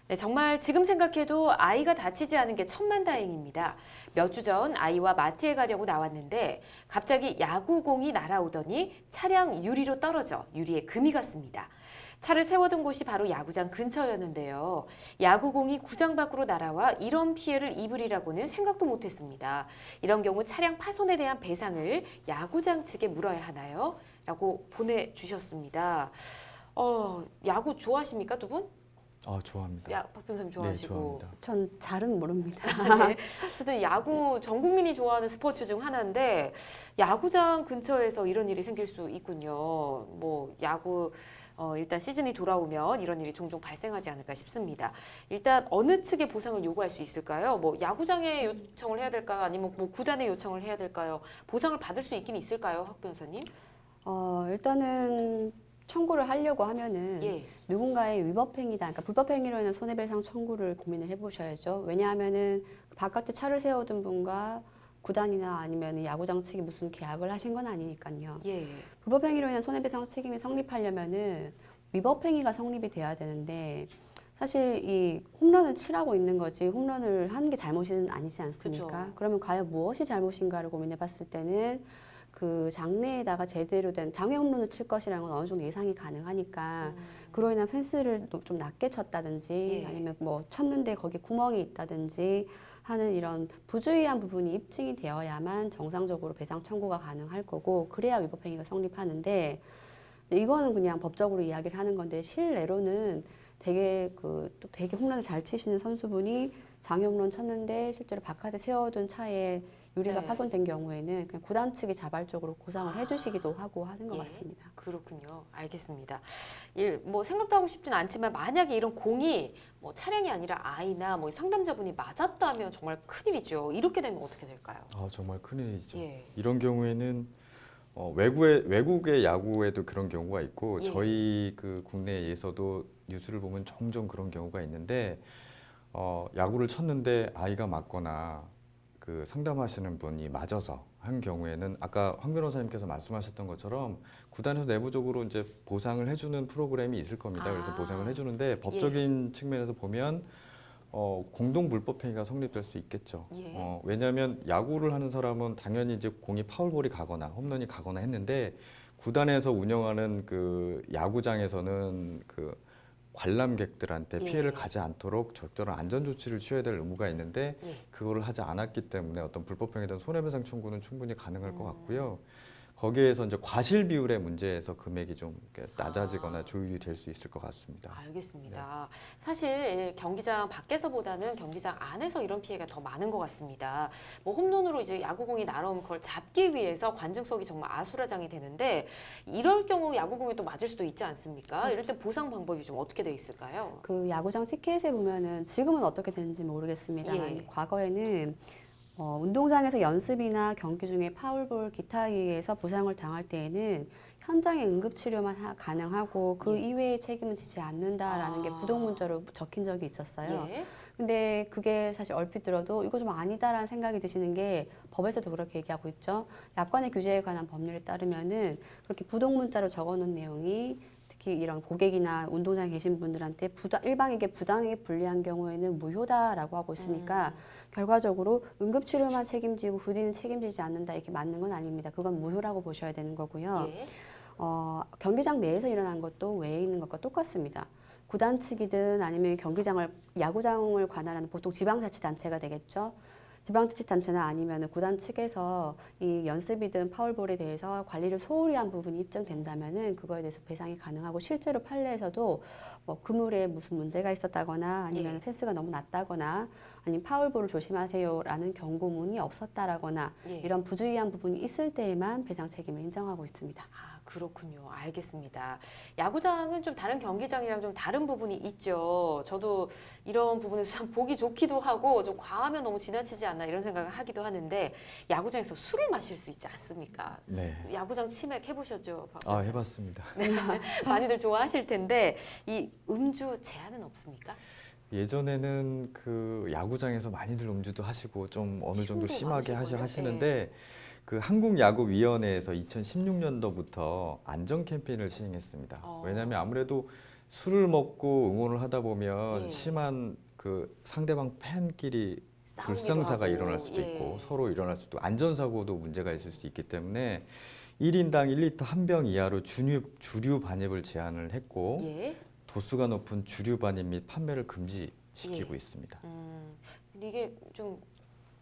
네, 정말 지금 생각해도 아이가 다치지 않은 게 천만다행입니다. 몇 주 전 아이와 마트에 가려고 나왔는데 갑자기 야구공이 날아오더니 차량 유리로 떨어져 유리에 금이 갔습니다. 차를 세워둔 곳이 바로 야구장 근처였는데요. 야구공이 구장 밖으로 날아와 이런 피해를 입으리라고는 생각도 못했습니다. 이런 경우 차량 파손에 대한 배상을 야구장 측에 물어야 하나요? 라고 보내주셨습니다. 야구 좋아하십니까, 두 분? 좋아합니다. 박 변호사님 네, 좋아하시고. 좋아합니다. 전 잘은 모릅니다. 네. 어쨌든 야구 전 국민이 좋아하는 스포츠 중 하나인데 야구장 근처에서 이런 일이 생길 수 있군요. 뭐 야구 일단 시즌이 돌아오면 이런 일이 종종 발생하지 않을까 싶습니다. 일단 어느 측에 보상을 요구할 수 있을까요? 뭐 야구장에 요청을 해야 될까요? 아니면 뭐 구단에 요청을 해야 될까요? 보상을 받을 수 있긴 있을까요, 박 변호사님? 일단은 청구를 하려고 하면은 예. 누군가의 위법행위다, 그러니까 불법행위로 인한 손해배상 청구를 고민을 해보셔야죠. 왜냐하면은 바깥에 차를 세워둔 분과 구단이나 아니면 야구장 측이 무슨 계약을 하신 건 아니니까요. 예. 불법행위로 인한 손해배상 책임이 성립하려면은 위법행위가 성립이 돼야 되는데 사실 이 홈런을 치라고 있는 거지 홈런을 하는 게 잘못은 아니지 않습니까? 그죠. 그러면 과연 무엇이 잘못인가를 고민해봤을 때는 그 장내에다가 제대로 된 장외 홈런을 칠 것이라는 건 어느 정도 예상이 가능하니까 그로 인한 펜스를 좀 낮게 쳤다든지 예. 아니면 뭐 쳤는데 거기 구멍이 있다든지 하는 이런 부주의한 부분이 입증이 되어야만 정상적으로 배상 청구가 가능할 거고 그래야 위법행위가 성립하는데 이거는 그냥 법적으로 이야기를 하는 건데 실내로는 또 되게 홈런을 잘 치시는 선수분이 장애 홈런 쳤는데 실제로 바깥에 세워둔 차에 유리가 네. 파손된 경우에는 그냥 구단 측이 자발적으로 보상을 해주시기도 하고 하는 것 예. 같습니다. 그렇군요. 알겠습니다. 뭐 생각도 하고 싶진 않지만 만약에 이런 공이 뭐 차량이 아니라 아이나 뭐 상담자분이 맞았다면 정말 큰일이죠. 이렇게 되면 어떻게 될까요? 정말 큰일이죠. 예. 이런 경우에는 외국의 야구에도 그런 경우가 있고 예. 저희 그 국내에서도 뉴스를 보면 종종 그런 경우가 있는데 야구를 쳤는데 아이가 맞거나 그 상담하시는 분이 맞아서 한 경우에는 아까 황 변호사님께서 말씀하셨던 것처럼 구단에서 내부적으로 이제 보상을 해주는 프로그램이 있을 겁니다. 그래서 보상을 해주는데 법적인 측면에서 보면 공동 불법행위가 성립될 수 있겠죠. 예. 왜냐하면 야구를 하는 사람은 당연히 이제 공이 파울볼이 가거나 홈런이 가거나 했는데 구단에서 운영하는 그 야구장에서는 그 관람객들한테 예. 피해를 가지 않도록 적절한 안전 조치를 취해야 될 의무가 있는데 예. 그거를 하지 않았기 때문에 어떤 불법행위에 대한 손해배상 청구는 충분히 가능할 것 같고요. 거기에서 이제 과실 비율의 문제에서 금액이 좀 이렇게 낮아지거나 조율이 될 수 있을 것 같습니다. 알겠습니다. 사실 경기장 밖에서보다는 경기장 안에서 이런 피해가 더 많은 것 같습니다. 뭐 홈런으로 이제 야구공이 날아오면 그걸 잡기 위해서 관중석이 정말 아수라장이 되는데 이럴 경우 야구공이 또 맞을 수도 있지 않습니까? 이럴 때 보상 방법이 좀 어떻게 돼 있을까요? 그 야구장 티켓에 보면은 지금은 어떻게 되는지 모르겠습니다만 예. 과거에는 운동장에서 연습이나 경기 중에 파울볼 기타에 의해서 부상을 당할 때에는 현장에 응급치료만 가능하고 그 예. 이외의 책임은 지지 않는다라는 게 부동문자로 적힌 적이 있었어요. 예. 근데 그게 사실 얼핏 들어도 이거 좀 아니다라는 생각이 드시는 게 법에서도 그렇게 얘기하고 있죠. 약관의 규제에 관한 법률에 따르면은 그렇게 부동문자로 적어놓은 내용이 특히 이런 고객이나 운동장에 계신 분들한테 일방에게 부당하게 불리한 경우에는 무효다라고 하고 있으니까 결과적으로 응급치료만 책임지고 그 뒤는 책임지지 않는다 이렇게 맞는 건 아닙니다. 그건 무효라고 보셔야 되는 거고요. 예. 경기장 내에서 일어난 것도 외에 있는 것과 똑같습니다. 구단 측이든 아니면 야구장을 관할하는 보통 지방자치단체가 되겠죠. 지방자치단체나 아니면 구단 측에서 이 연습이든 파울볼에 대해서 관리를 소홀히 한 부분이 입증된다면은 그거에 대해서 배상이 가능하고 실제로 판례에서도 뭐 그물에 무슨 문제가 있었다거나 아니면 예. 펜스가 너무 낮다거나 아니면 파울볼을 조심하세요라는 경고문이 없었다라거나 예. 이런 부주의한 부분이 있을 때에만 배상 책임을 인정하고 있습니다. 그렇군요. 알겠습니다. 야구장은 좀 다른 경기장이랑 좀 다른 부분이 있죠. 저도 이런 부분에서 참 보기 좋기도 하고 좀 과하면 너무 지나치지 않나 이런 생각을 하기도 하는데 야구장에서 술을 마실 수 있지 않습니까? 네. 야구장 치맥 해보셨죠? 박 아, 변호사? 해봤습니다. 많이들 좋아하실 텐데 이 음주 제한은 없습니까? 예전에는 그 야구장에서 많이들 음주도 하시고 좀 어느 정도 술도 심하게 많으실걸요? 하시는데 그 한국야구위원회에서 2016년도부터 안전 캠페인을 시행했습니다. 왜냐하면 아무래도 술을 먹고 응원을 하다 보면 예. 심한 그 상대방 팬끼리 싸우기도 불상사가 하고, 일어날 수도 예. 있고 서로 일어날 수도 안전사고도 문제가 있을 수 있기 때문에 1인당 1리터 한 병 이하로 주류 반입을 제한을 했고 예. 도수가 높은 주류 반입 및 판매를 금지시키고 예. 있습니다. 근데 이게 좀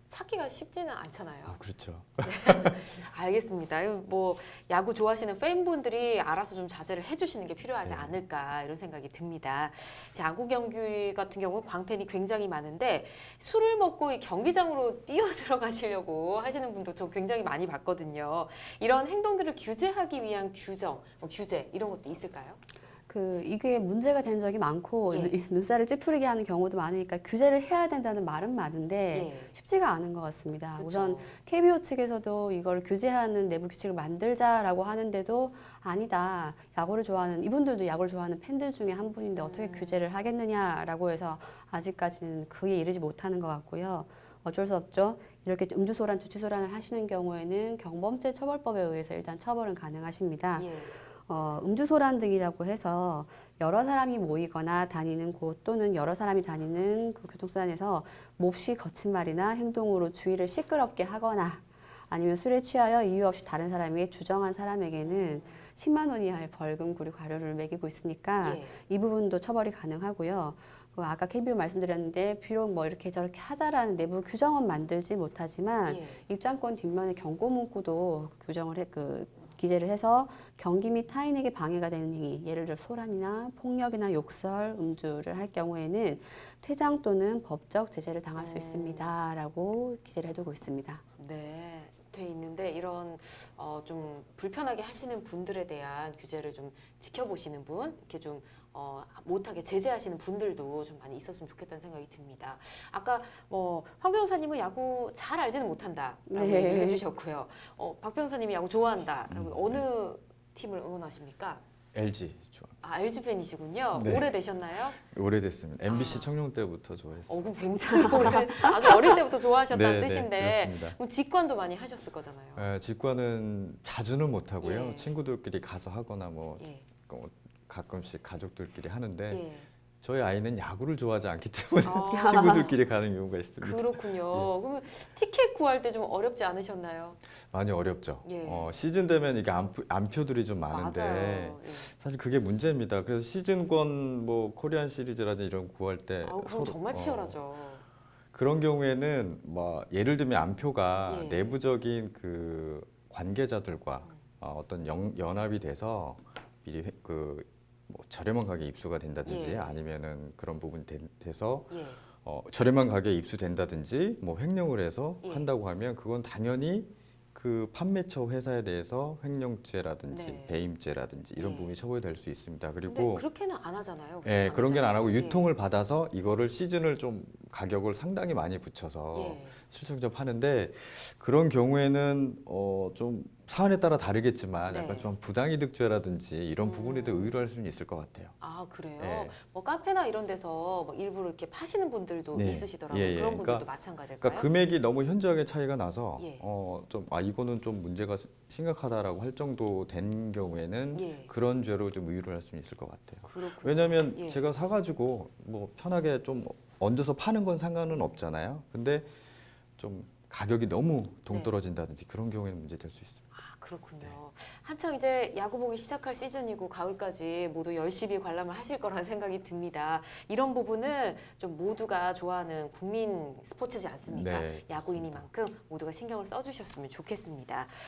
찾기가 쉽지는 않잖아요. 아, 그렇죠. 알겠습니다. 이거 뭐 야구 좋아하시는 팬분들이 알아서 좀 자제를 해주시는 게 필요하지 네. 않을까 이런 생각이 듭니다. 야구 경기 같은 경우 광팬이 굉장히 많은데 술을 먹고 이 경기장으로 뛰어 들어가시려고 하시는 분도 저 굉장히 많이 봤거든요. 이런 행동들을 규제하기 위한 규정, 규제 이런 것도 있을까요? 이게 문제가 된 적이 많고 예. 눈살을 찌푸리게 하는 경우도 많으니까 규제를 해야 된다는 말은 많은데 예. 쉽지가 않은 것 같습니다. 그쵸. 우선 KBO 측에서도 이걸 규제하는 내부 규칙을 만들자라고 하는데도 아니다. 야구를 좋아하는 이분들도 야구를 좋아하는 팬들 중에 한 분인데 어떻게 규제를 하겠느냐라고 해서 아직까지는 그에 이르지 못하는 것 같고요. 어쩔 수 없죠. 이렇게 음주소란, 주치소란을 하시는 경우에는 경범죄 처벌법에 의해서 일단 처벌은 가능하십니다. 예. 음주소란 등이라고 해서 여러 사람이 모이거나 다니는 곳 또는 여러 사람이 다니는 그 교통수단에서 몹시 거친 말이나 행동으로 주위를 시끄럽게 하거나 아니면 술에 취하여 이유 없이 다른 사람에게 주정한 사람에게는 10만 원 이하의 벌금, 구류, 과료를 매기고 있으니까 예. 이 부분도 처벌이 가능하고요. 아까 KBO 말씀드렸는데 비록 뭐 이렇게 저렇게 하자라는 내부 규정은 만들지 못하지만 예. 입장권 뒷면에 경고 문구도 규정을 기재를 해서 경기 및 타인에게 방해가 되는 행위, 예를 들어 소란이나 폭력이나 욕설, 음주를 할 경우에는 퇴장 또는 법적 제재를 당할 수 있습니다라고 기재를 해두고 있습니다. 네, 돼 있는데 이런 좀 불편하게 하시는 분들에 대한 규제를 좀 지켜보시는 분, 이렇게 좀 못하게 제재하시는 분들도 좀 많이 있었으면 좋겠다는 생각이 듭니다. 아까 황 변호사님은 야구 잘 알지는 못한다라고 네. 얘기를 해주셨고요. 박 변호사님이 야구 좋아한다라고 어느 팀을 응원하십니까? LG 좋아. 아, LG 팬이시군요. 네. 오래되셨나요? 오래됐습니다. MBC 아. 청룡 때부터 좋아했어요. 그럼 굉장히 아주 어릴 때부터 좋아하셨다는 네, 뜻인데 네, 그렇습니다. 그럼 직관도 많이 하셨을 거잖아요. 직관은 자주는 못 하고요. 예. 친구들끼리 가서 하거나 뭐 예. 가끔씩 가족들끼리 하는데 예. 저희 아이는 야구를 좋아하지 않기 때문에 아. 친구들끼리 가는 경우가 있습니다. 그렇군요. 그러면 티켓 구할 때 좀 어렵지 않으셨나요? 많이 어렵죠. 예. 시즌 되면 이게 안표들이 좀 많은데 맞아요. 예. 사실 그게 문제입니다. 그래서 시즌권 뭐 코리안 시리즈라든지 이런 거 구할 때 아우, 그럼 정말 치열하죠. 그런 경우에는 뭐 예를 들면 안표가 예. 내부적인 그 관계자들과 어떤 연합이 돼서 미리 뭐 저렴한 가격에 입수가 된다든지 예. 아니면은 그런 부분이 돼서 예. 저렴한 가격에 입수된다든지 뭐 횡령을 해서 예. 한다고 하면 그건 당연히 그 판매처 회사에 대해서 횡령죄라든지 네. 배임죄라든지 이런 예. 부분이 처벌될 수 있습니다. 근데 그리고 그렇게는 안 하잖아요. 예, 그런 게 안 하고 하잖아요. 유통을 받아서 이거를 시즌을 좀 가격을 상당히 많이 붙여서 예. 실적접 하는데 그런 경우에는 좀 사안에 따라 다르겠지만 네. 약간 좀 부당이득죄라든지 이런 부분에도 의뢰할 수는 있을 것 같아요. 아, 그래요? 예. 뭐 카페나 이런 데서 뭐 일부러 이렇게 파시는 분들도 네. 있으시더라고요. 예, 예. 그런 분들도 그러니까 마찬가지일까요? 그러니까 금액이 너무 현저하게 차이가 나서 예. 이거는 좀 문제가 심각하다라고 할 정도 된 경우에는 예. 그런 죄로 좀 의유를 할 수는 있을 것 같아요. 그렇군요. 왜냐하면 예. 제가 사가지고 뭐 편하게 좀 얹어서 파는 건 상관은 없잖아요. 근데 좀 가격이 너무 동떨어진다든지 그런 경우에는 문제 될 수 있습니다. 아, 그렇군요. 한창 이제 야구 보기 시작할 시즌이고 가을까지 모두 열심히 관람을 하실 거라는 생각이 듭니다. 이런 부분은 좀 모두가 좋아하는 국민 스포츠지 않습니까? 네, 야구이니만큼 모두가 신경을 써주셨으면 좋겠습니다.